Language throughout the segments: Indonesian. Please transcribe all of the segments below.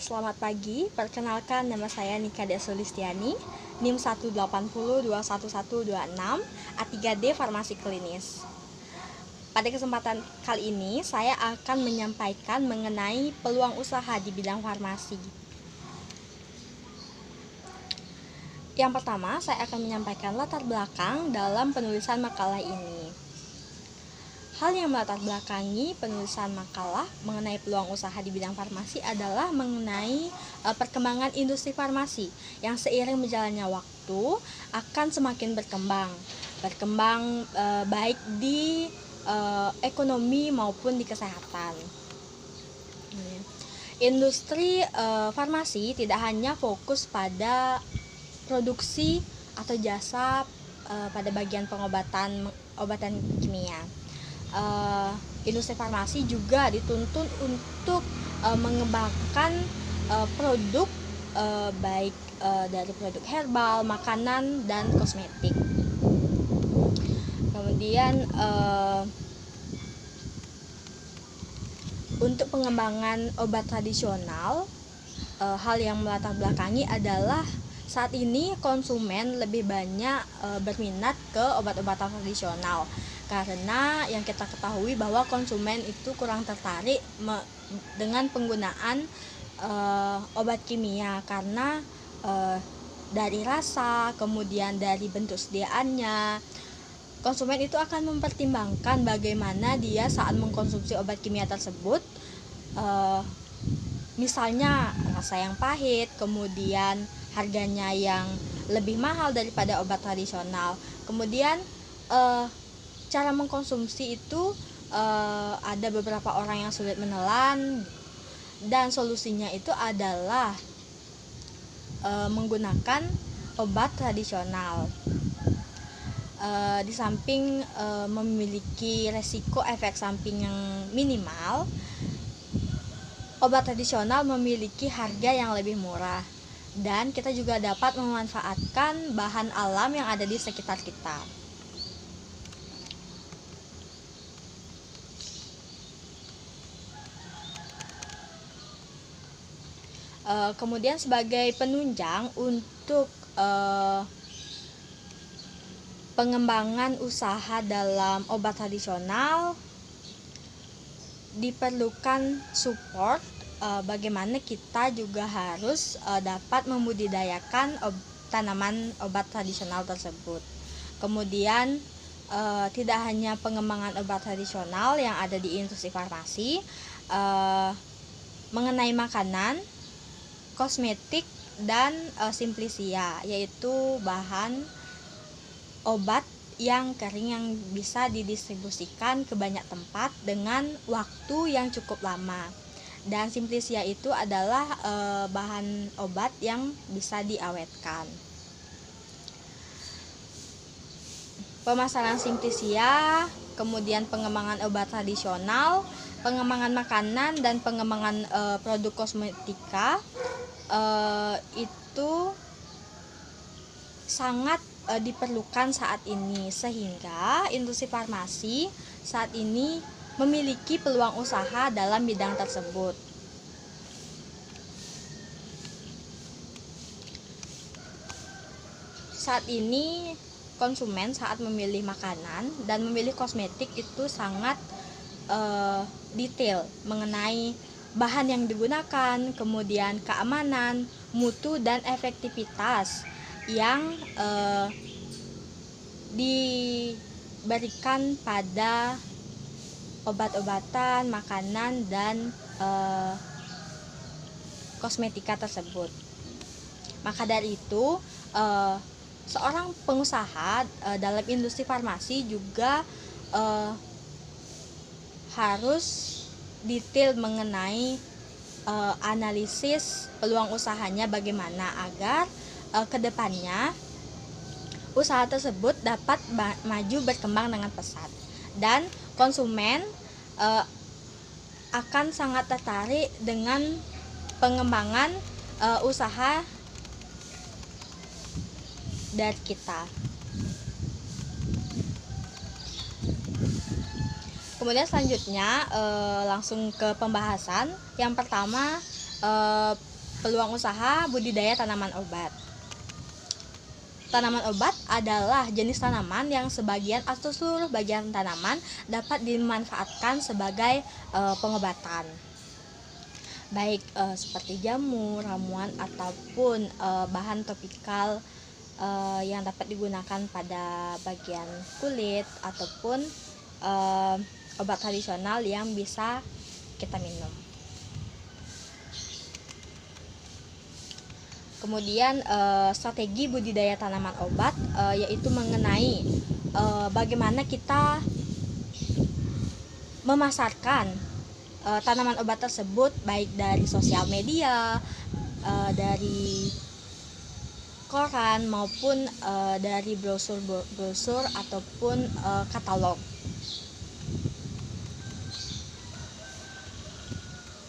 Selamat pagi, perkenalkan nama saya Nika Sulistiani, NIM 180211126, A3D Farmasi Klinis. Pada kesempatan kali ini, saya akan menyampaikan mengenai peluang usaha di bidang farmasi. Yang pertama, saya akan menyampaikan latar belakang dalam penulisan makalah ini. Hal yang melatar belakangi penulisan makalah mengenai peluang usaha di bidang farmasi adalah mengenai perkembangan industri farmasi yang seiring berjalannya waktu akan semakin berkembang baik di ekonomi maupun di kesehatan. Industri farmasi tidak hanya fokus pada produksi atau jasa pada bagian obatan kimia. Industri farmasi juga dituntut untuk mengembangkan produk baik dari produk herbal, makanan, dan kosmetik. Kemudian untuk pengembangan obat tradisional, hal yang melatar belakangi adalah saat ini konsumen lebih banyak berminat ke obat-obatan tradisional, karena yang kita ketahui bahwa konsumen itu kurang tertarik dengan penggunaan obat kimia karena dari rasa, kemudian dari bentuk sediaannya. Konsumen itu akan mempertimbangkan bagaimana dia saat mengkonsumsi obat kimia tersebut, misalnya rasa yang pahit, kemudian harganya yang lebih mahal daripada obat tradisional. Kemudian cara mengkonsumsi itu ada beberapa orang yang sulit menelan, dan solusinya itu adalah menggunakan obat tradisional. Di samping memiliki resiko efek samping yang minimal, obat tradisional memiliki harga yang lebih murah, dan kita juga dapat memanfaatkan bahan alam yang ada di sekitar kita. Kemudian sebagai penunjang untuk pengembangan usaha dalam obat tradisional, diperlukan support bagaimana kita juga harus dapat membudidayakan tanaman obat tradisional tersebut. Kemudian tidak hanya pengembangan obat tradisional yang ada di industri farmasi, mengenai makanan, kosmetik, dan simplisia, yaitu bahan obat yang kering yang bisa didistribusikan ke banyak tempat dengan waktu yang cukup lama. Dan simplisia itu adalah bahan obat yang bisa diawetkan. Pemasaran simplisia, kemudian pengembangan obat tradisional, pengembangan makanan, dan pengembangan produk kosmetika itu sangat diperlukan saat ini, sehingga industri farmasi saat ini memiliki peluang usaha dalam bidang tersebut. Saat ini konsumen saat memilih makanan dan memilih kosmetik itu sangat detail mengenai bahan yang digunakan, kemudian keamanan, mutu, dan efektivitas yang diberikan pada obat-obatan, makanan, dan kosmetika tersebut. Maka dari itu, seorang pengusaha dalam industri farmasi juga harus detail mengenai analisis peluang usahanya bagaimana agar kedepannya usaha tersebut dapat maju berkembang dengan pesat, dan konsumen akan sangat tertarik dengan pengembangan usaha dari kita. Kemudian selanjutnya langsung ke pembahasan. Yang pertama, peluang usaha budidaya tanaman obat. Tanaman obat adalah jenis tanaman yang sebagian atau seluruh bagian tanaman dapat dimanfaatkan sebagai pengobatan. Baik seperti jamu, ramuan ataupun bahan topikal yang dapat digunakan pada bagian kulit ataupun obat tradisional yang bisa kita minum. Kemudian strategi budidaya tanaman obat yaitu mengenai bagaimana kita memasarkan tanaman obat tersebut, baik dari sosial media, dari koran maupun dari brosur ataupun katalog.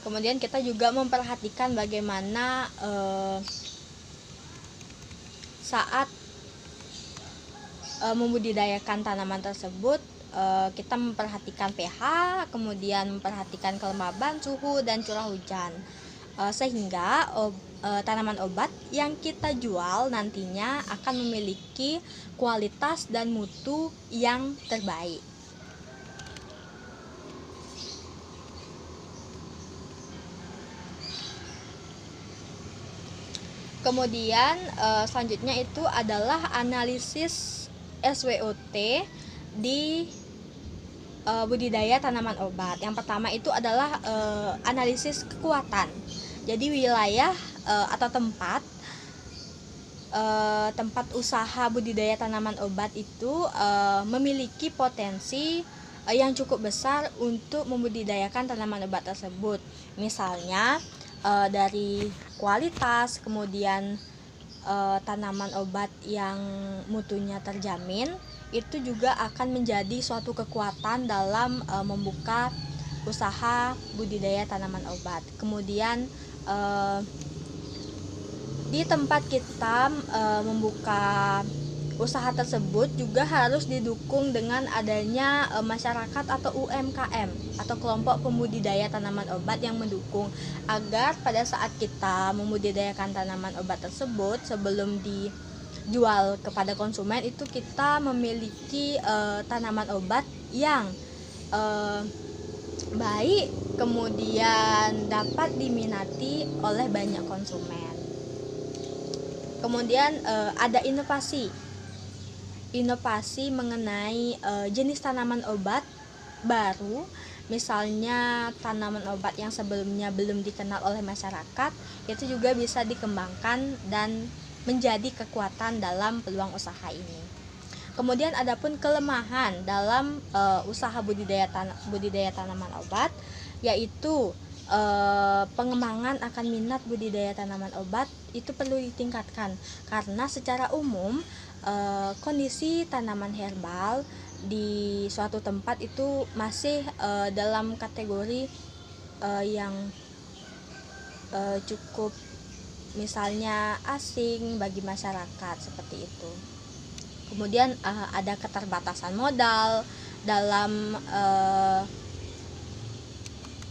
Kemudian kita juga memperhatikan bagaimana saat membudidayakan tanaman tersebut, kita memperhatikan pH, kemudian memperhatikan kelembaban, suhu, dan curah hujan, sehingga tanaman obat yang kita jual nantinya akan memiliki kualitas dan mutu yang terbaik. Kemudian selanjutnya itu adalah analisis SWOT di budidaya tanaman obat. Yang pertama itu adalah analisis kekuatan. Jadi wilayah atau tempat usaha budidaya tanaman obat itu memiliki potensi yang cukup besar untuk membudidayakan tanaman obat tersebut. Misalnya dari kualitas, kemudian tanaman obat yang mutunya terjamin, itu juga akan menjadi suatu kekuatan dalam membuka usaha budidaya tanaman obat. Kemudian di tempat kita membuka usaha tersebut juga harus didukung dengan adanya masyarakat atau UMKM atau kelompok pembudidaya tanaman obat yang mendukung, agar pada saat kita membudidayakan tanaman obat tersebut sebelum dijual kepada konsumen itu kita memiliki tanaman obat yang baik, kemudian dapat diminati oleh banyak konsumen. Kemudian ada inovasi mengenai jenis tanaman obat baru. Misalnya tanaman obat yang sebelumnya belum dikenal oleh masyarakat, itu juga bisa dikembangkan dan menjadi kekuatan dalam peluang usaha ini. Kemudian adapun kelemahan dalam usaha budidaya tanaman obat, yaitu pengembangan akan minat budidaya tanaman obat itu perlu ditingkatkan, karena secara umum kondisi tanaman herbal di suatu tempat itu masih dalam kategori yang cukup misalnya asing bagi masyarakat, seperti itu. Kemudian ada keterbatasan modal dalam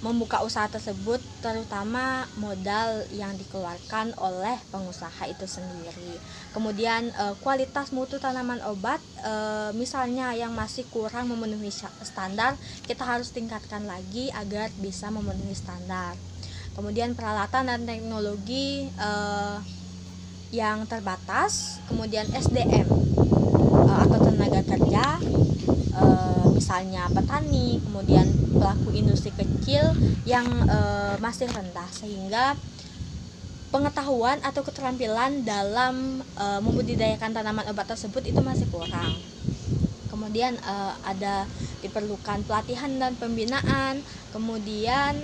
membuka usaha tersebut, terutama modal yang dikeluarkan oleh pengusaha itu sendiri. Kemudian kualitas mutu tanaman obat misalnya yang masih kurang memenuhi standar, kita harus tingkatkan lagi agar bisa memenuhi standar. Kemudian peralatan dan teknologi yang terbatas, kemudian SDM atau tenaga kerja, misalnya petani, kemudian pelaku industri kecil yang masih rendah, sehingga pengetahuan atau keterampilan dalam membudidayakan tanaman obat tersebut itu masih kurang. Kemudian ada diperlukan pelatihan dan pembinaan, kemudian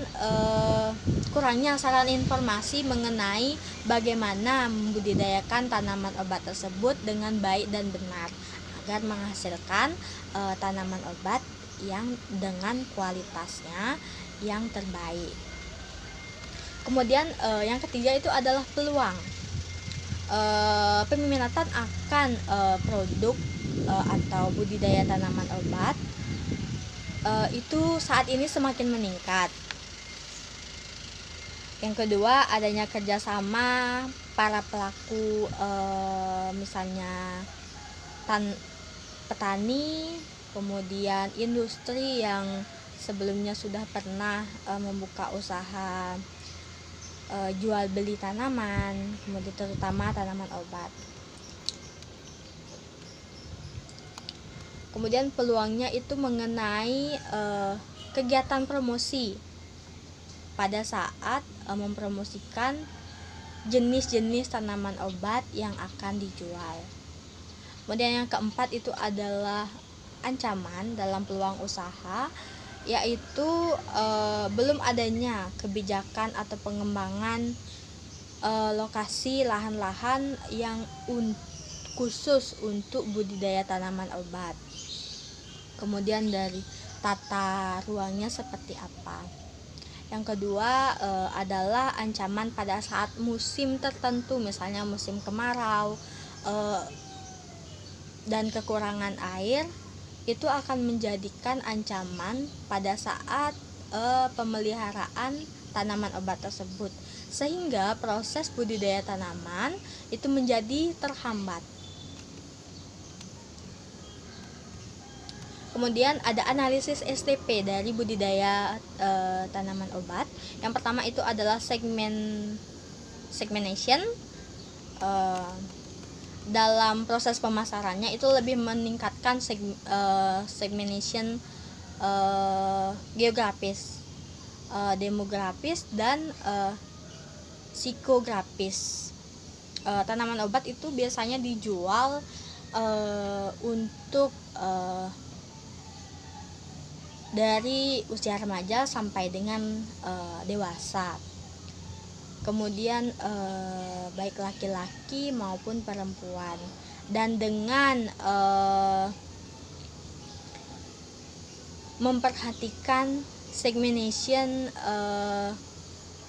kurangnya saran informasi mengenai bagaimana membudidayakan tanaman obat tersebut dengan baik dan benar, agar menghasilkan tanaman obat yang dengan kualitasnya yang terbaik. Kemudian yang ketiga itu adalah peluang. Peminatan akan produk atau budidaya tanaman obat itu saat ini semakin meningkat. Yang kedua, adanya kerjasama para pelaku, misalnya petani, kemudian industri yang sebelumnya sudah pernah membuka usaha jual beli tanaman, kemudian terutama tanaman obat. Kemudian peluangnya itu mengenai kegiatan promosi pada saat mempromosikan jenis-jenis tanaman obat yang akan dijual. Kemudian yang keempat itu adalah ancaman dalam peluang usaha, yaitu belum adanya kebijakan atau pengembangan lokasi lahan-lahan yang khusus untuk budidaya tanaman obat. Kemudian dari tata ruangnya seperti apa. Yang kedua adalah ancaman pada saat musim tertentu, misalnya musim kemarau dan kekurangan air, itu akan menjadikan ancaman pada saat pemeliharaan tanaman obat tersebut, sehingga proses budidaya tanaman itu menjadi terhambat. Kemudian ada analisis STP dari budidaya tanaman obat. Yang pertama itu adalah segmentation. Dalam proses pemasarannya itu lebih meningkatkan segmentation geografis, demografis, dan psikografis. Tanaman obat itu biasanya dijual untuk dari usia remaja sampai dengan dewasa. Kemudian baik laki-laki maupun perempuan, dan dengan memperhatikan segmentation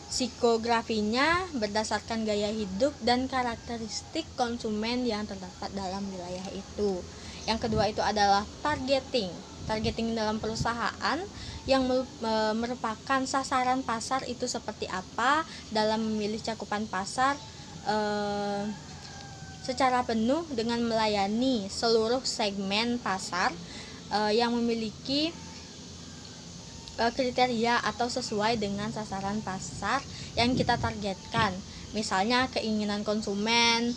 psikografinya berdasarkan gaya hidup dan karakteristik konsumen yang terdapat dalam wilayah itu. Yang kedua itu adalah targeting dalam perusahaan yang merupakan sasaran pasar itu seperti apa dalam memilih cakupan pasar secara penuh dengan melayani seluruh segmen pasar yang memiliki kriteria atau sesuai dengan sasaran pasar yang kita targetkan. Misalnya keinginan konsumen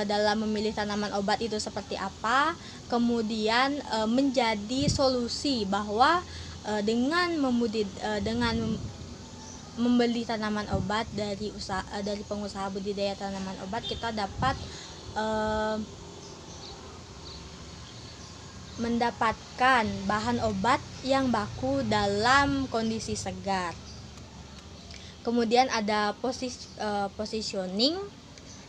dalam memilih tanaman obat itu seperti apa, kemudian menjadi solusi bahwa dengan membeli tanaman obat dari pengusaha budidaya tanaman obat, kita dapat mendapatkan bahan obat yang baku dalam kondisi segar. Kemudian ada positioning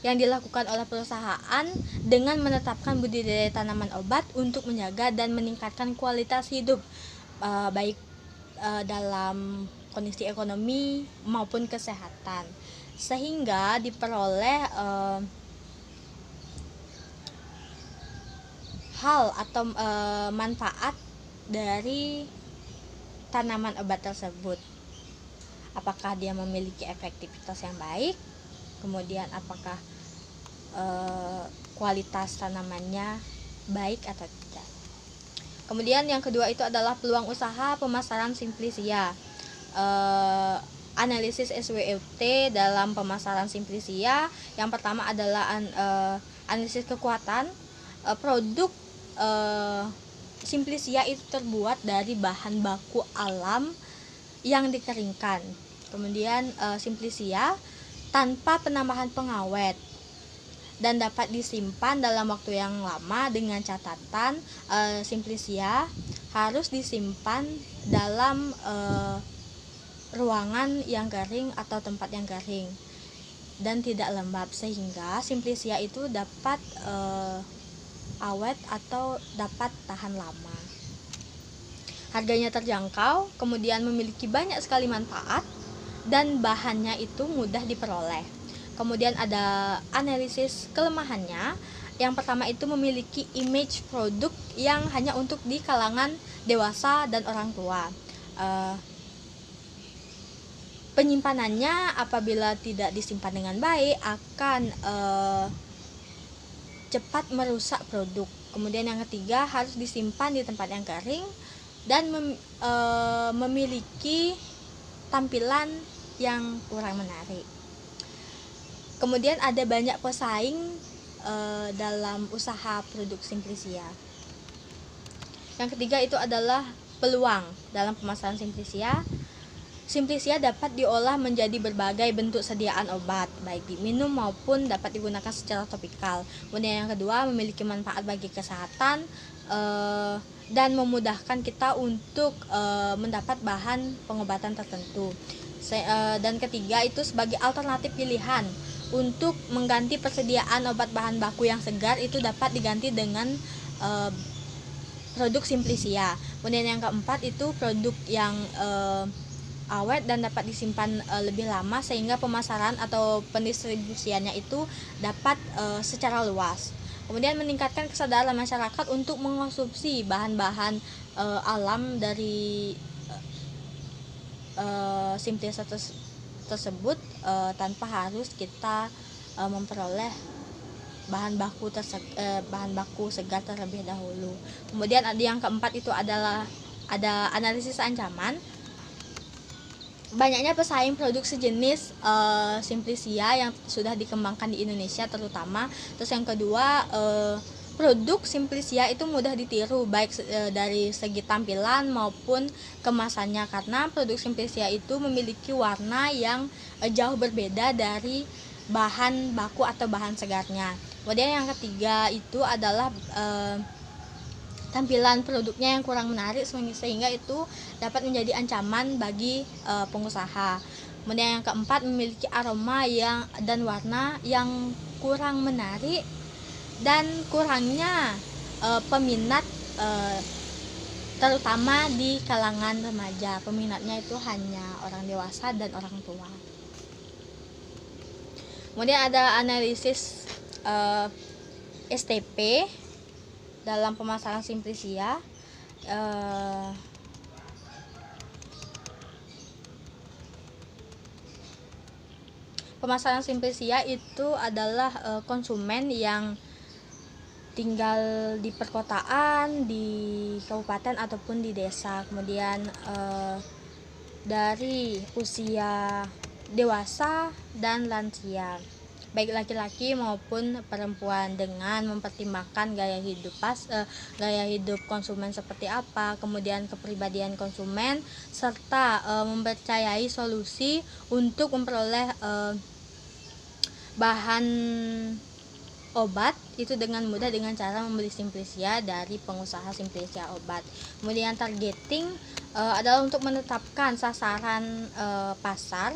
yang dilakukan oleh perusahaan dengan menetapkan budidaya tanaman obat untuk menjaga dan meningkatkan kualitas hidup baik dalam kondisi ekonomi maupun kesehatan, sehingga diperoleh hal atau manfaat dari tanaman obat tersebut. Apakah dia memiliki efektivitas yang baik, kemudian apakah kualitas tanamannya baik atau tidak. Kemudian yang kedua itu adalah peluang usaha pemasaran Simplisia. Analisis SWOT dalam pemasaran Simplisia, yang pertama adalah analisis kekuatan produk. Simplisia itu terbuat dari bahan baku alam yang dikeringkan. Kemudian Simplisia tanpa penambahan pengawet dan dapat disimpan dalam waktu yang lama, dengan catatan Simplisia harus disimpan dalam ruangan yang kering atau tempat yang kering dan tidak lembab, sehingga Simplisia itu dapat awet atau dapat tahan lama. Harganya terjangkau, kemudian memiliki banyak sekali manfaat, dan bahannya itu mudah diperoleh. Kemudian ada analisis kelemahannya. Yang pertama itu memiliki image produk yang hanya untuk di kalangan dewasa dan orang tua. Penyimpanannya apabila tidak disimpan dengan baik akan cepat merusak produk. Kemudian yang ketiga, harus disimpan di tempat yang kering dan memiliki tampilan yang kurang menarik. Kemudian ada banyak pesaing dalam usaha produk Simplisia. Yang ketiga itu adalah peluang dalam pemasaran Simplisia. Simplisia dapat diolah menjadi berbagai bentuk sediaan obat, baik diminum maupun dapat digunakan secara topikal. Kemudian yang kedua, memiliki manfaat bagi kesehatan dan memudahkan kita untuk mendapat bahan pengobatan tertentu. Dan ketiga itu sebagai alternatif pilihan untuk mengganti persediaan obat bahan baku yang segar, itu dapat diganti dengan produk Simplisia. Kemudian yang keempat itu produk yang awet dan dapat disimpan lebih lama, sehingga pemasaran atau pendistribusiannya itu dapat secara luas. Kemudian meningkatkan kesadaran masyarakat untuk mengkonsumsi bahan-bahan alam dari Simplisia tersebut tanpa harus kita memperoleh bahan baku segar terlebih dahulu. Kemudian ada yang keempat itu adalah ada analisis ancaman. Banyaknya pesaing produk sejenis Simplisia yang sudah dikembangkan di Indonesia terutama. Terus yang kedua, produk Simplisia itu mudah ditiru baik dari segi tampilan maupun kemasannya, karena produk Simplisia itu memiliki warna yang jauh berbeda dari bahan baku atau bahan segarnya. Kemudian yang ketiga itu adalah tampilan produknya yang kurang menarik, sehingga itu dapat menjadi ancaman bagi pengusaha. Kemudian yang keempat, memiliki aroma dan warna yang kurang menarik dan kurangnya peminat, terutama di kalangan remaja. Peminatnya itu hanya orang dewasa dan orang tua. Kemudian ada analisis STP dalam pemasaran Simplisia. Pemasaran Simplisia itu adalah konsumen yang tinggal di perkotaan, di kabupaten ataupun di desa. Kemudian dari usia dewasa dan lansia, baik laki-laki maupun perempuan, dengan mempertimbangkan gaya hidup konsumen seperti apa, kemudian kepribadian konsumen, serta mempercayai solusi untuk memperoleh bahan obat itu dengan mudah dengan cara membeli Simplisia dari pengusaha Simplisia obat. Kemudian targeting adalah untuk menetapkan sasaran pasar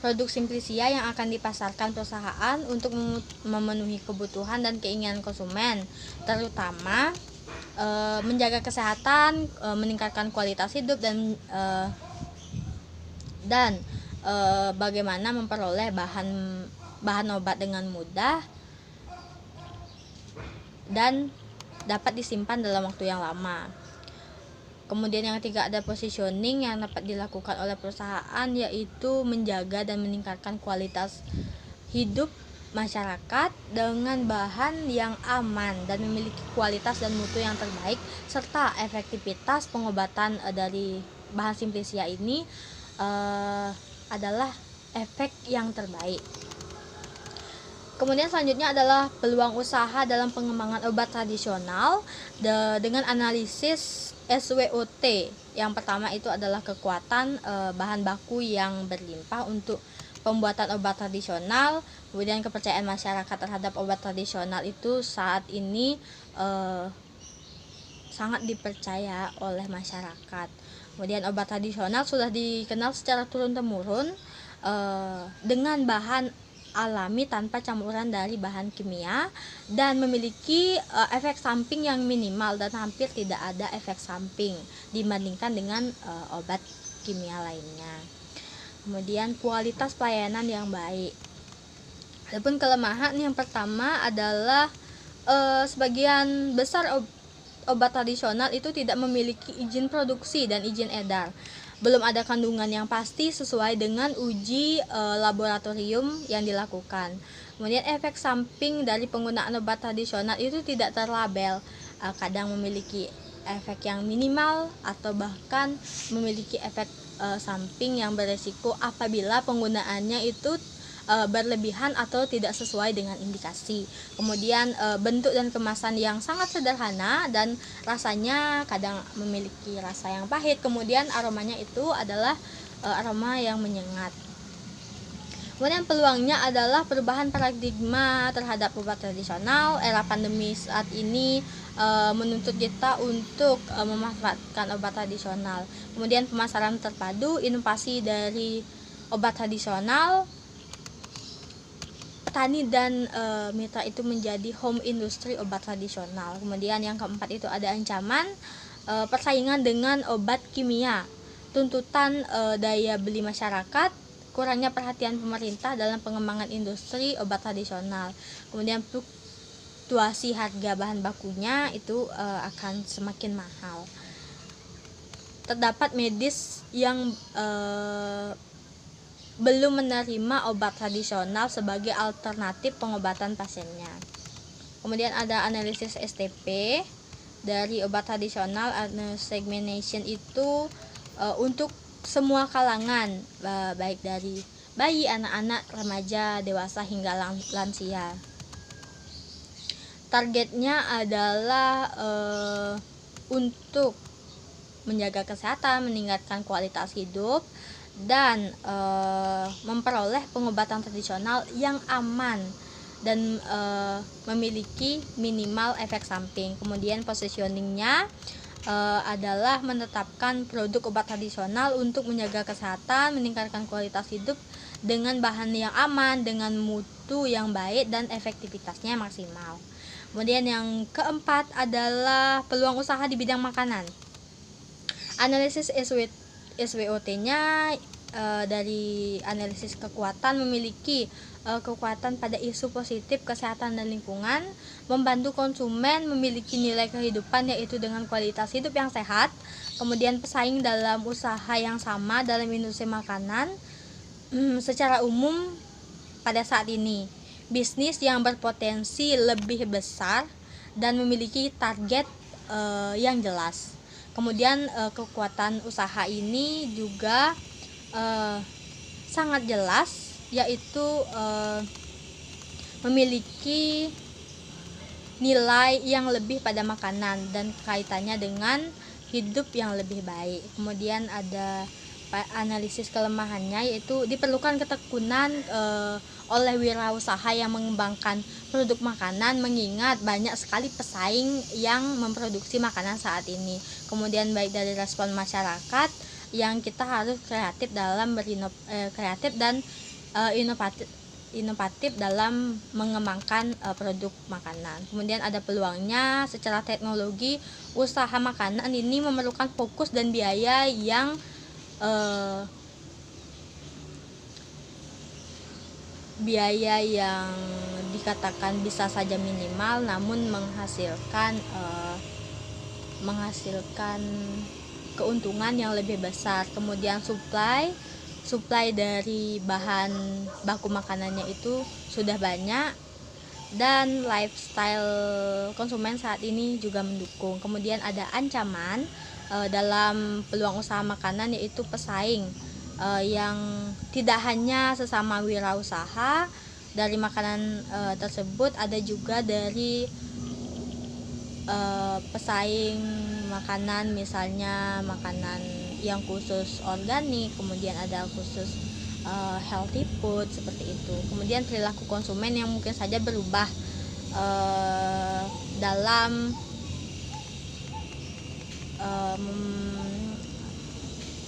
produk Simplisia yang akan dipasarkan perusahaan untuk memenuhi kebutuhan dan keinginan konsumen, terutama menjaga kesehatan, meningkatkan kualitas hidup dan bagaimana memperoleh bahan obat dengan mudah dan dapat disimpan dalam waktu yang lama. Kemudian yang ketiga ada positioning yang dapat dilakukan oleh perusahaan, yaitu menjaga dan meningkatkan kualitas hidup masyarakat dengan bahan yang aman dan memiliki kualitas dan mutu yang terbaik, serta efektivitas pengobatan dari bahan Simplisia ini adalah efek yang terbaik. Kemudian selanjutnya adalah peluang usaha dalam pengembangan obat tradisional dengan analisis SWOT. Yang pertama itu adalah kekuatan bahan baku yang berlimpah untuk pembuatan obat tradisional. Kemudian kepercayaan masyarakat terhadap obat tradisional itu saat ini sangat dipercaya oleh masyarakat. Kemudian obat tradisional sudah dikenal secara turun-temurun dengan bahan alami tanpa campuran dari bahan kimia dan memiliki efek samping yang minimal dan hampir tidak ada efek samping dibandingkan dengan obat kimia lainnya. Kemudian kualitas pelayanan yang baik. Adapun kelemahan yang pertama adalah sebagian besar obat tradisional itu tidak memiliki izin produksi dan izin edar. belum ada kandungan yang pasti sesuai dengan uji laboratorium yang dilakukan. Kemudian efek samping dari penggunaan obat tradisional itu tidak terlabel, kadang memiliki efek yang minimal atau bahkan memiliki efek samping yang beresiko apabila penggunaannya itu berlebihan atau tidak sesuai dengan indikasi. Kemudian bentuk dan kemasan yang sangat sederhana dan rasanya kadang memiliki rasa yang pahit. Kemudian aromanya itu adalah aroma yang menyengat. Kemudian peluangnya adalah perubahan paradigma terhadap obat tradisional. Era pandemi saat ini menuntut kita untuk memanfaatkan obat tradisional. Kemudian pemasaran terpadu, inovasi dari obat tradisional, petani dan mitra itu menjadi home industry obat tradisional. Kemudian yang keempat itu ada ancaman persaingan dengan obat kimia, tuntutan daya beli masyarakat, kurangnya perhatian pemerintah dalam pengembangan industri obat tradisional. Kemudian fluktuasi harga bahan bakunya itu akan semakin mahal. Terdapat medis yang belum menerima obat tradisional sebagai alternatif pengobatan pasiennya. Kemudian ada analisis STP dari obat tradisional. Segmentation itu untuk semua kalangan, baik dari bayi, anak-anak, remaja, dewasa hingga lansia. Targetnya adalah untuk menjaga kesehatan, meningkatkan kualitas hidup, dan memperoleh pengobatan tradisional yang aman dan memiliki minimal efek samping. Kemudian positioningnya adalah menetapkan produk obat tradisional untuk menjaga kesehatan, meningkatkan kualitas hidup dengan bahan yang aman, dengan mutu yang baik, dan efektivitasnya maksimal. Kemudian yang keempat adalah peluang usaha di bidang makanan. Analisis SWOT-nya dari analisis kekuatan memiliki kekuatan pada isu positif kesehatan dan lingkungan, membantu konsumen memiliki nilai kehidupan yaitu dengan kualitas hidup yang sehat, kemudian pesaing dalam usaha yang sama dalam industri makanan. Secara umum pada saat ini bisnis yang berpotensi lebih besar dan memiliki target yang jelas. Kemudian kekuatan usaha ini juga sangat jelas, yaitu memiliki nilai yang lebih pada makanan dan kaitannya dengan hidup yang lebih baik. Kemudian ada analisis kelemahannya, yaitu diperlukan ketekunan oleh wirausaha yang mengembangkan produk makanan mengingat banyak sekali pesaing yang memproduksi makanan saat ini. Kemudian baik dari respon masyarakat yang kita harus kreatif dalam kreatif dan inovatif dalam mengembangkan produk makanan. Kemudian ada peluangnya secara teknologi. Usaha makanan ini memerlukan fokus dan biaya yang dikatakan bisa saja minimal, namun menghasilkan keuntungan yang lebih besar. Kemudian supply dari bahan baku makanannya itu sudah banyak, dan lifestyle konsumen saat ini juga mendukung. Kemudian ada ancaman dalam peluang usaha makanan, yaitu pesaing yang tidak hanya sesama wirausaha dari makanan tersebut, ada juga dari pesaing makanan, misalnya makanan yang khusus organik, kemudian ada khusus healthy food seperti itu. Kemudian perilaku konsumen yang mungkin saja berubah dalam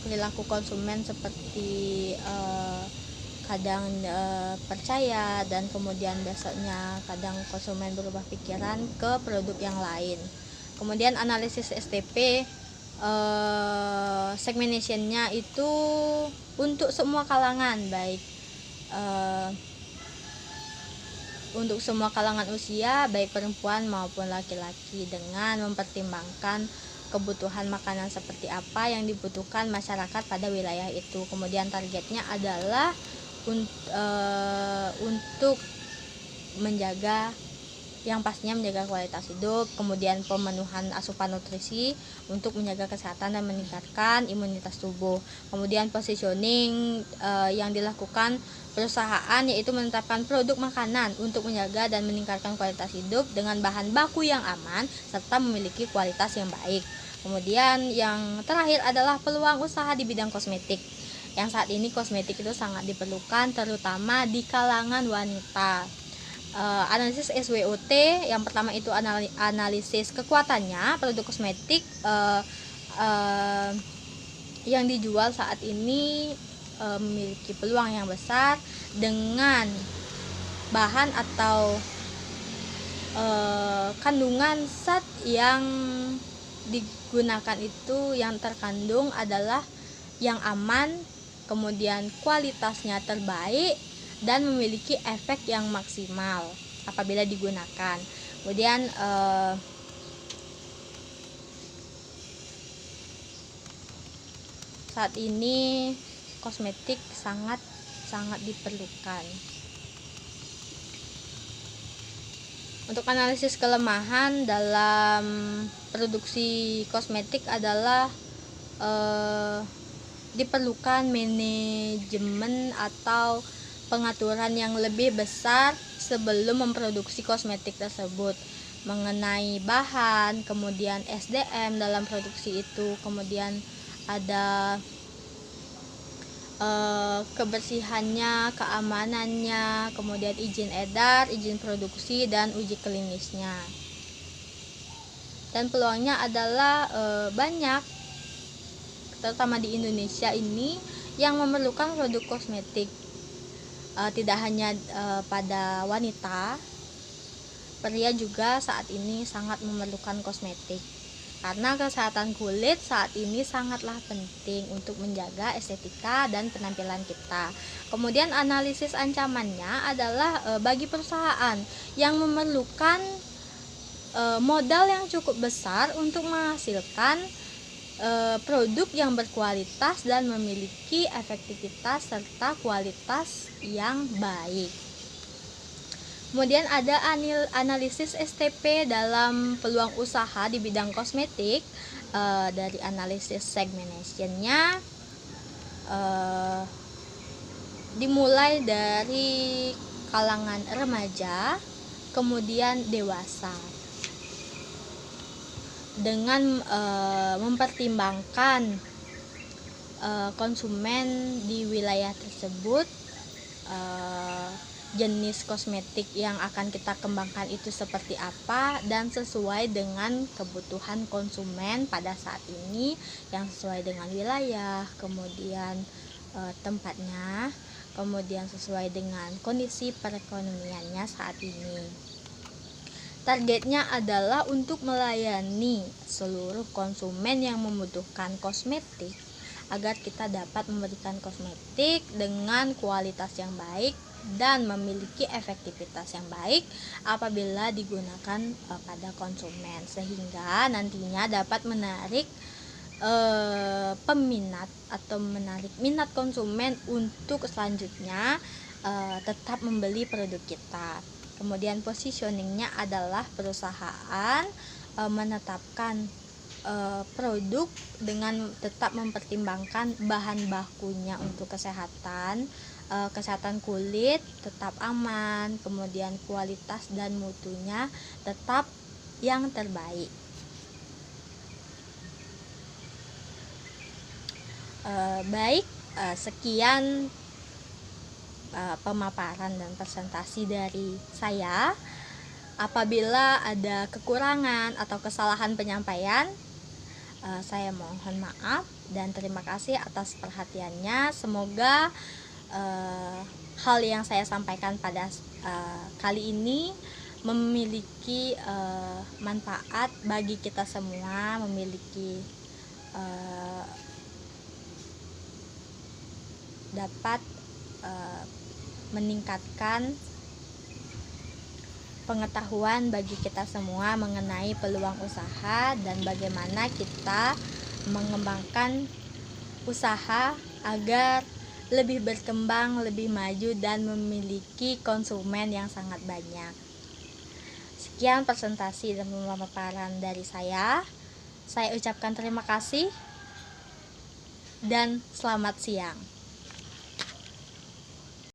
perilaku konsumen, seperti kadang percaya dan kemudian besoknya kadang konsumen berubah pikiran ke produk yang lain. Kemudian analisis STP, segmentationnya itu untuk semua kalangan, baik untuk semua kalangan usia, baik perempuan maupun laki-laki, dengan mempertimbangkan kebutuhan makanan seperti apa yang dibutuhkan masyarakat pada wilayah itu. Kemudian targetnya adalah untuk menjaga, yang pastinya menjaga kualitas hidup, kemudian pemenuhan asupan nutrisi untuk menjaga kesehatan dan meningkatkan imunitas tubuh. Kemudian positioning yang dilakukan perusahaan yaitu menetapkan produk makanan untuk menjaga dan meningkatkan kualitas hidup dengan bahan baku yang aman serta memiliki kualitas yang baik. Kemudian yang terakhir adalah peluang usaha di bidang kosmetik. Yang saat ini kosmetik itu sangat diperlukan terutama di kalangan wanita. Analisis SWOT yang pertama itu analisis kekuatannya produk kosmetik yang dijual saat ini memiliki peluang yang besar dengan bahan atau kandungan zat yang digunakan itu yang terkandung adalah yang aman, kemudian kualitasnya terbaik dan memiliki efek yang maksimal apabila digunakan. Kemudian saat ini kosmetik sangat diperlukan. Untuk analisis kelemahan dalam produksi kosmetik adalah diperlukan manajemen atau pengaturan yang lebih besar sebelum memproduksi kosmetik tersebut mengenai bahan, kemudian SDM dalam produksi itu, kemudian ada kebersihannya, keamanannya, kemudian izin edar, izin produksi, dan uji klinisnya. Dan peluangnya adalah banyak, terutama di Indonesia ini yang memerlukan produk kosmetik. Tidak hanya pada wanita, pria juga saat ini sangat memerlukan kosmetik karena kesehatan kulit saat ini sangatlah penting untuk menjaga estetika dan penampilan kita. Kemudian analisis ancamannya adalah bagi perusahaan yang memerlukan modal yang cukup besar untuk menghasilkan produk yang berkualitas dan memiliki efektivitas serta kualitas yang baik. Kemudian ada analisis STP dalam peluang usaha di bidang kosmetik. Dari analisis segmentation-nya dimulai dari kalangan remaja kemudian dewasa. Dengan mempertimbangkan konsumen di wilayah tersebut, jenis kosmetik yang akan kita kembangkan itu seperti apa dan sesuai dengan kebutuhan konsumen pada saat ini, yang sesuai dengan wilayah, kemudian tempatnya, kemudian sesuai dengan kondisi perekonomiannya saat ini. Targetnya adalah untuk melayani seluruh konsumen yang membutuhkan kosmetik agar kita dapat memberikan kosmetik dengan kualitas yang baik dan memiliki efektivitas yang baik apabila digunakan pada konsumen, sehingga nantinya dapat menarik peminat atau menarik minat konsumen untuk selanjutnya tetap membeli produk kita. Kemudian positioningnya adalah perusahaan menetapkan produk dengan tetap mempertimbangkan bahan bakunya untuk kesehatan kulit tetap aman, kemudian kualitas dan mutunya tetap yang terbaik. Sekian pemaparan dan presentasi dari saya. Apabila ada kekurangan atau kesalahan penyampaian, saya mohon maaf dan terima kasih atas perhatiannya. Semoga hal yang saya sampaikan pada kali ini memiliki manfaat bagi kita semua, memiliki dapat meningkatkan pengetahuan bagi kita semua mengenai peluang usaha dan bagaimana kita mengembangkan usaha agar lebih berkembang, lebih maju, dan memiliki konsumen yang sangat banyak. Sekian presentasi dan pemaparan dari saya. Saya ucapkan terima kasih dan selamat siang.